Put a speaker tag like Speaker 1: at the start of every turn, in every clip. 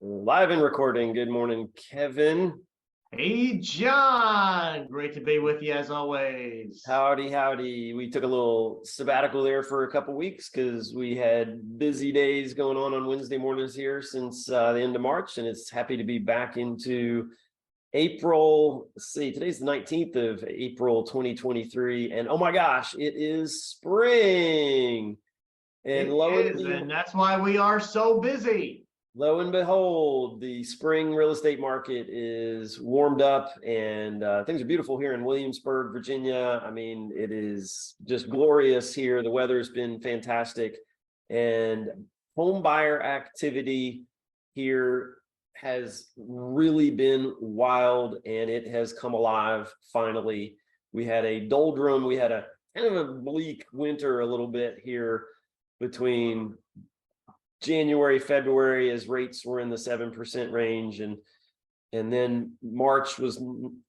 Speaker 1: Live and recording. Good morning, Kevin.
Speaker 2: Hey, John. Great to be with you as always.
Speaker 1: Howdy, howdy. We took a little sabbatical there for a couple weeks because we had busy days going on Wednesday mornings here since the end of March, and it's happy to be back into April. Let's see, today's the 19th of April, 2023, and oh my gosh, it is spring. And
Speaker 2: And that's why we are so busy.
Speaker 1: Lo and behold, the spring real estate market is warmed up and things are beautiful here in Williamsburg, Virginia. I mean, it is just glorious here. The weather's been fantastic, and home buyer activity here has really been wild, and it has come alive finally. We had a doldrum. We had a kind of a bleak winter a little bit here between January, February, as rates were in the 7% range, and then March was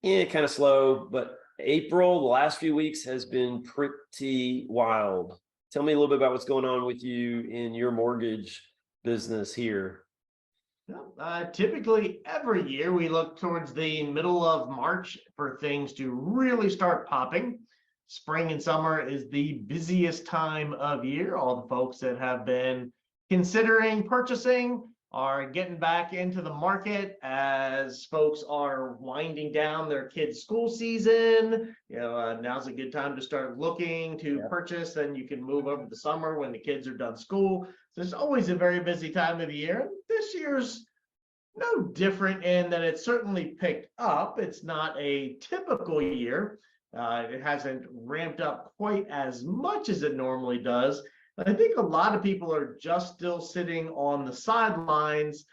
Speaker 1: kind of slow, but April, the last few weeks, has been pretty wild. Tell me a little bit about what's going on with you in your mortgage business here.
Speaker 2: Typically, every year we look towards the middle of March for things to really start popping. Spring and summer is the busiest time of year. All the folks that have been considering purchasing are getting back into the market as folks are winding down their kids' school season. Now's a good time to start looking to purchase. Then you can move over the summer when the kids are done school. So it's always a very busy time of the year. This year's no different in that it's certainly picked up. It's not a typical year. It hasn't ramped up quite as much as it normally does. I think a lot of people are just still sitting on the sidelines,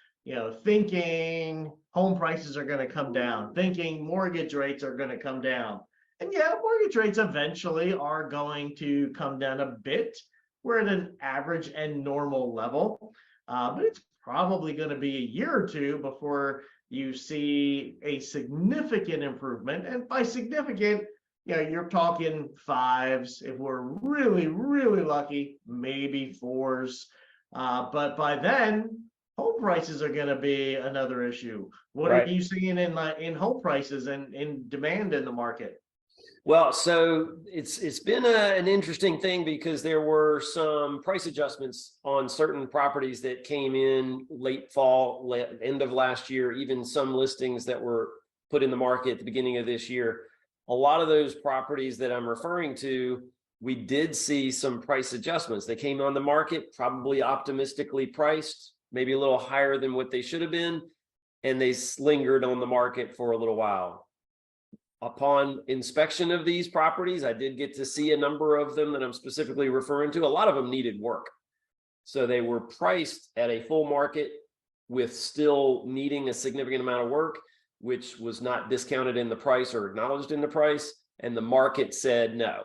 Speaker 2: thinking home prices are going to come down, thinking mortgage rates are going to come down. And mortgage rates eventually are going to come down a bit. We're at an average and normal level, but it's probably going to be a year or two before you see a significant improvement. And by significant, you're talking fives. If we're really, really lucky, maybe fours. But by then, home prices are going to be another issue. What are you seeing in home prices and in demand in the market?
Speaker 1: Well, so it's been an interesting thing because there were some price adjustments on certain properties that came in late fall, end of last year, even some listings that were put in the market at the beginning of this year. A lot of those properties that I'm referring to, we did see some price adjustments. They came on the market, probably optimistically priced, maybe a little higher than what they should have been, and they lingered on the market for a little while. Upon inspection of these properties, I did get to see a number of them that I'm specifically referring to. A lot of them needed work. So they were priced at a full market with still needing a significant amount of work, which was not discounted in the price or acknowledged in the price, and the market said no.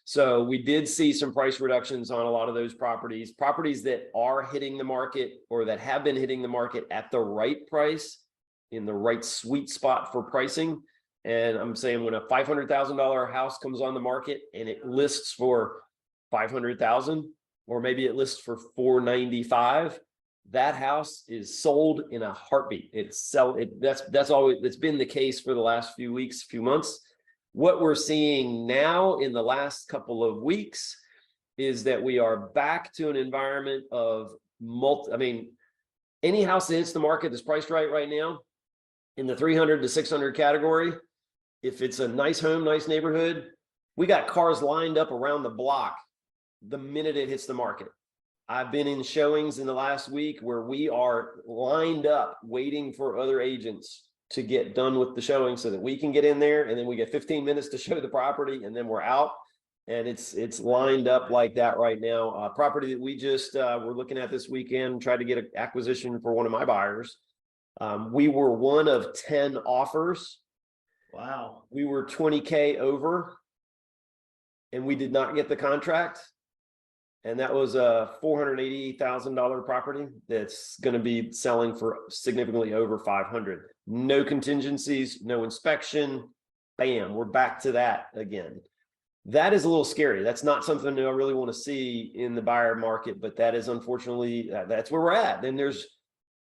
Speaker 1: So we did see some price reductions on a lot of those properties that are hitting the market or that have been hitting the market at the right price, in the right sweet spot for pricing. And I'm saying when a $500,000 house comes on the market and it lists for $500,000, or maybe it lists for $495,000, that house is sold in a heartbeat. That's always, that's been the case for the last few weeks, few months. What we're seeing now in the last couple of weeks is that we are back to an environment of any house that hits the market that's priced right now in the 300 to 600 category. If it's a nice home, nice neighborhood, we got cars lined up around the block the minute it hits the market. I've been in showings in the last week where we are lined up waiting for other agents to get done with the showing so that we can get in there, and then we get 15 minutes to show the property, and then we're out. And it's lined up like that right now. A property that we just were looking at this weekend, tried to get an acquisition for one of my buyers. We were one of 10 offers.
Speaker 2: Wow.
Speaker 1: We were 20K over, and we did not get the contract. And that was a $480,000 property that's going to be selling for significantly over 500. No contingencies, no inspection. Bam, we're back to that again. That is a little scary. That's not something that I really want to see in the buyer market, but that is unfortunately, that's where we're at. Then there's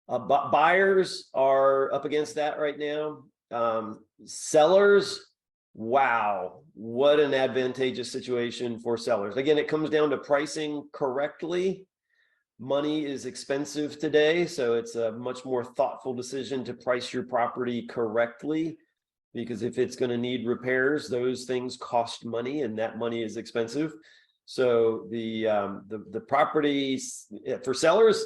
Speaker 1: Buyers are up against that right now. Sellers, wow, what an advantageous situation for sellers. Again, it comes down to pricing correctly. Money is expensive today, so it's a much more thoughtful decision to price your property correctly, because if it's going to need repairs, those things cost money, and that money is expensive. So the properties for sellers,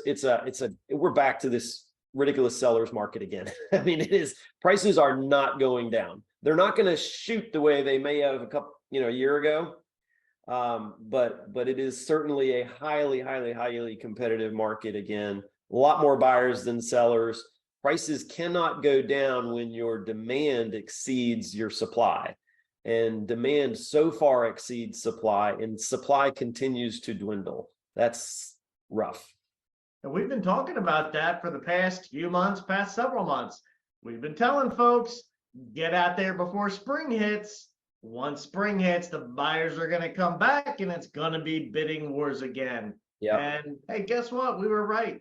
Speaker 1: we're back to this ridiculous sellers market again. I mean, prices are not going down. They're not going to shoot the way they may have a year ago. But it is certainly a highly competitive market again. A lot more buyers than sellers. Prices cannot go down when your demand exceeds your supply. And demand so far exceeds supply, and supply continues to dwindle. That's rough.
Speaker 2: And we've been talking about that for the past few months, past several months. We've been telling folks, get out there before spring hits. Once spring hits, the buyers are going to come back, and it's going to be bidding wars again.
Speaker 1: Yeah.
Speaker 2: And hey, guess what? We were right.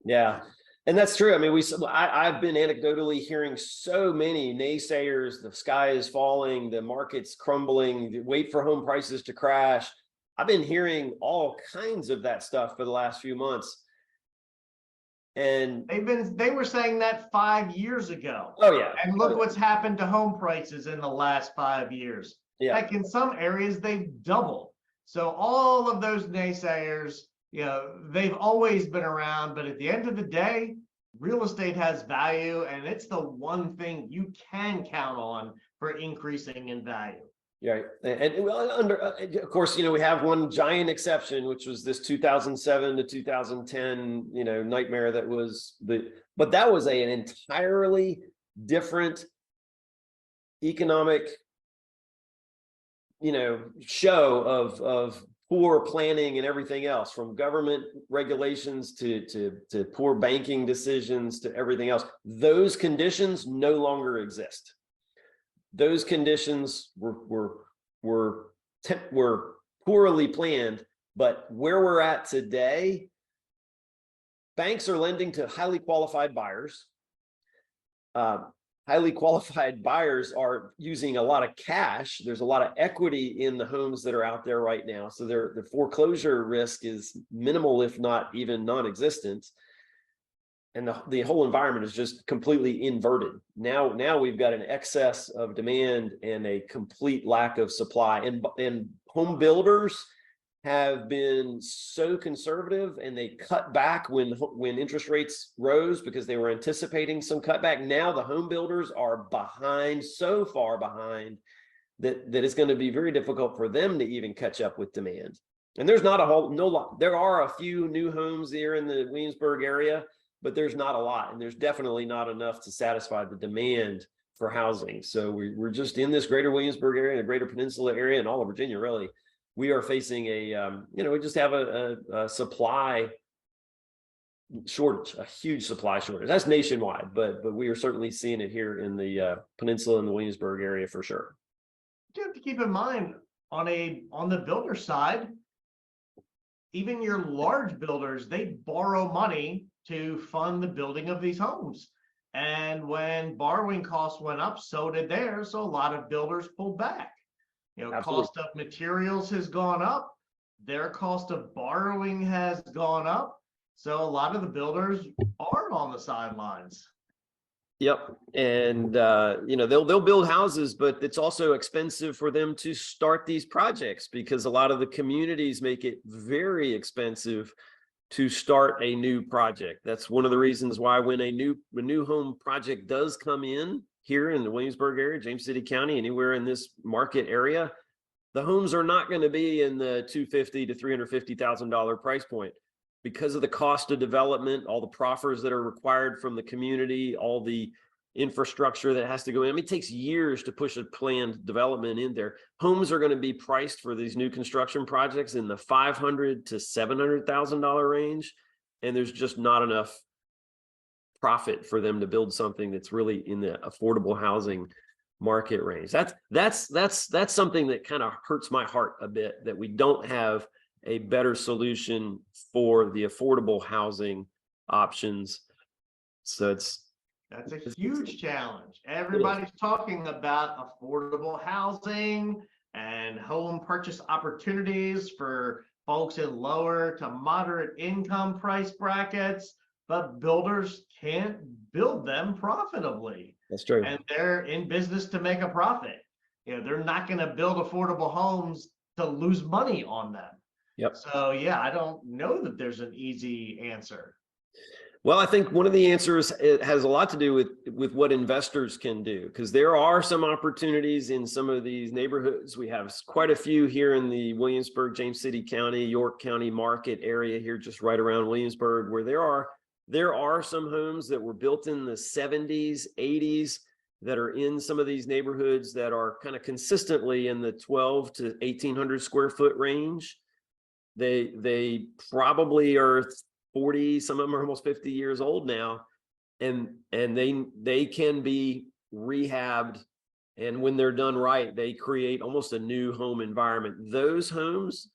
Speaker 1: Yeah. And that's true. I mean, I've been anecdotally hearing so many naysayers. The sky is falling, the market's crumbling, wait for home prices to crash. I've been hearing all kinds of that stuff for the last few months. And
Speaker 2: they were saying that 5 years ago.
Speaker 1: Oh yeah.
Speaker 2: And look what's happened to home prices in the last 5 years.
Speaker 1: Yeah.
Speaker 2: Like in some areas they've doubled. So all of those naysayers, they've always been around, but at the end of the day, real estate has value, and it's the one thing you can count on for increasing in value.
Speaker 1: Yeah, and of course, we have one giant exception, which was this 2007 to 2010, nightmare that was but that was an entirely different economic, show of poor planning and everything else, from government regulations to poor banking decisions to everything else. Those conditions no longer exist. Those conditions were poorly planned, but where we're at today, banks are lending to highly qualified buyers. Highly qualified buyers are using a lot of cash. There's a lot of equity in the homes that are out there right now. So the foreclosure risk is minimal, if not even non-existent. And the whole environment is just completely inverted. Now we've got an excess of demand and a complete lack of supply. And home builders have been so conservative, and they cut back when interest rates rose because they were anticipating some cutback. Now the home builders are behind, so far behind that it's going to be very difficult for them to even catch up with demand. And there's not there are a few new homes here in the Williamsburg area, but there's not a lot, and there's definitely not enough to satisfy the demand for housing. So we're just in this greater Williamsburg area, the greater Peninsula area, and all of Virginia, really. We are facing we just have a supply shortage, a huge supply shortage. That's nationwide, but we are certainly seeing it here in the Peninsula and the Williamsburg area for sure.
Speaker 2: You have to keep in mind on the builder side, even your large builders, they borrow money to fund the building of these homes. And when borrowing costs went up, so did theirs. So a lot of builders pulled back.
Speaker 1: Absolutely.
Speaker 2: Cost of materials has gone up. Their cost of borrowing has gone up. So a lot of the builders are on the sidelines.
Speaker 1: Yep. And, they'll build houses, but it's also expensive for them to start these projects, because a lot of the communities make it very expensive to start a new project. That's one of the reasons why when a new home project does come in here in the Williamsburg area, James City County, anywhere in this market area, the homes are not going to be in the $250,000 to $350,000 price point, because of the cost of development, all the proffers that are required from the community, all the infrastructure that has to go in. I mean, it takes years to push a planned development in there. Homes are going to be priced for these new construction projects in the $500,000 to $700,000 range, and there's just not enough profit for them to build something that's really in the affordable housing market range. That's something that kind of hurts my heart a bit, that we don't have a better solution for the affordable housing options. So
Speaker 2: That's a huge challenge. Everybody's talking about affordable housing and home purchase opportunities for folks in lower to moderate income price brackets, but builders can't build them profitably.
Speaker 1: that's true.
Speaker 2: And they're in business to make a profit. They're not going to build affordable homes to lose money on them.
Speaker 1: Yep.
Speaker 2: So yeah, I don't know that there's an easy answer.
Speaker 1: Well, I think one of the answers, it has a lot to do with what investors can do, because there are some opportunities in some of these neighborhoods. We have quite a few here in the Williamsburg, James City County, York County market area here, just right around Williamsburg, where there are some homes that were built in the 70s, 80s that are in some of these neighborhoods that are kind of consistently in the 12 to 1,800 square foot range. They probably are 40, some of them are almost 50 years old now, and they can be rehabbed, and when they're done right, they create almost a new home environment. Those homes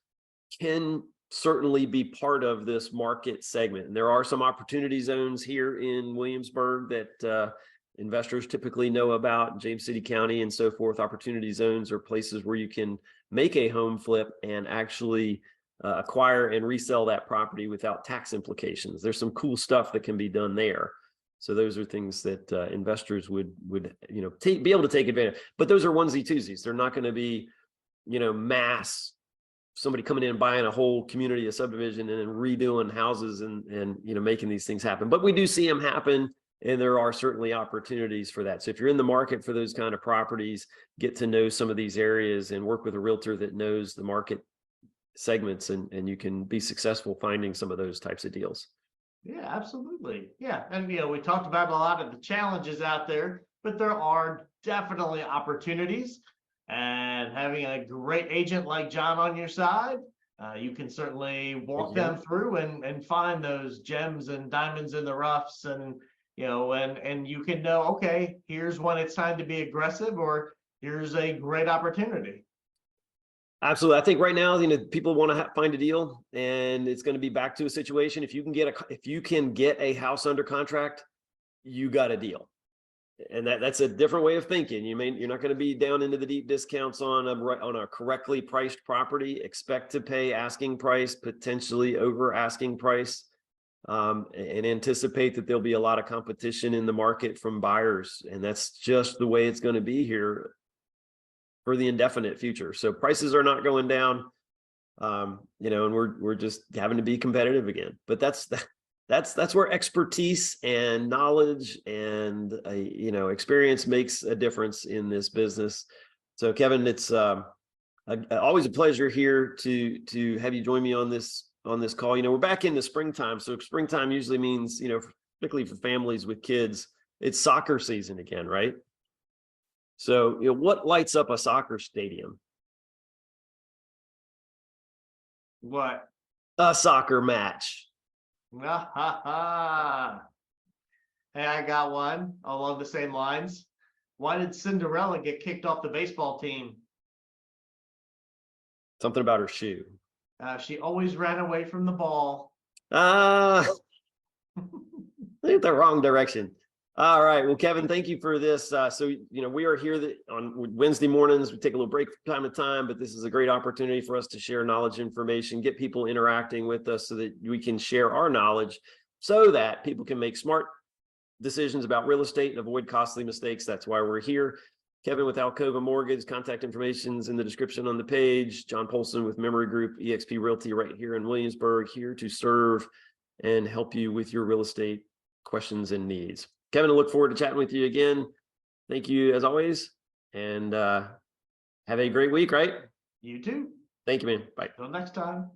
Speaker 1: can certainly be part of this market segment, and there are some opportunity zones here in Williamsburg that investors typically know about, James City County and so forth. Opportunity zones are places where you can make a home flip and actually acquire and resell that property without tax implications. There's some cool stuff that can be done there. So those are things that investors would be able to take advantage of. But those are onesie twosies. They're not going to be mass somebody coming in and buying a whole community, a subdivision, and then redoing houses and making these things happen. But we do see them happen, and there are certainly opportunities for that. So if you're in the market for those kind of properties, get to know some of these areas and work with a realtor that knows the market segments, and you can be successful finding some of those types of deals.
Speaker 2: Yeah, absolutely. Yeah. And we talked about a lot of the challenges out there, but there are definitely opportunities, and having a great agent like John on your side, you can certainly walk them through and find those gems and diamonds in the roughs, and and you can know, okay, here's when it's time to be aggressive, or here's a great opportunity.
Speaker 1: Absolutely. I think right now, people want to find a deal, and it's going to be back to a situation. If you can get a house under contract, you got a deal. And that's a different way of thinking. You're not going to be down into the deep discounts on a correctly priced property. Expect to pay asking price, potentially over asking price, and anticipate that there'll be a lot of competition in the market from buyers. And that's just the way it's going to be here for the indefinite future. So prices are not going down, and we're just having to be competitive again. But that's where expertise and knowledge and experience makes a difference in this business. So Kevin, it's always a pleasure here to have you join me on this call. We're back into springtime, so springtime usually means particularly for families with kids, it's soccer season again, right? So, what lights up a soccer stadium?
Speaker 2: What?
Speaker 1: A soccer match.
Speaker 2: Hey, I got one along the same lines. Why did Cinderella get kicked off the baseball team?
Speaker 1: Something about her shoe.
Speaker 2: She always ran away from the ball.
Speaker 1: I think the wrong direction. All right. Well, Kevin, thank you for this. So, we are here on Wednesday mornings. We take a little break from time to time, but this is a great opportunity for us to share knowledge, information, get people interacting with us so that we can share our knowledge so that people can make smart decisions about real estate and avoid costly mistakes. That's why we're here. Kevin with Alcova Mortgage, contact information is in the description on the page. John Polson with Memory Group, eXp Realty right here in Williamsburg, here to serve and help you with your real estate questions and needs. Kevin, I look forward to chatting with you again. Thank you as always, and have a great week, right?
Speaker 2: You too.
Speaker 1: Thank you, man. Bye.
Speaker 2: Till next time.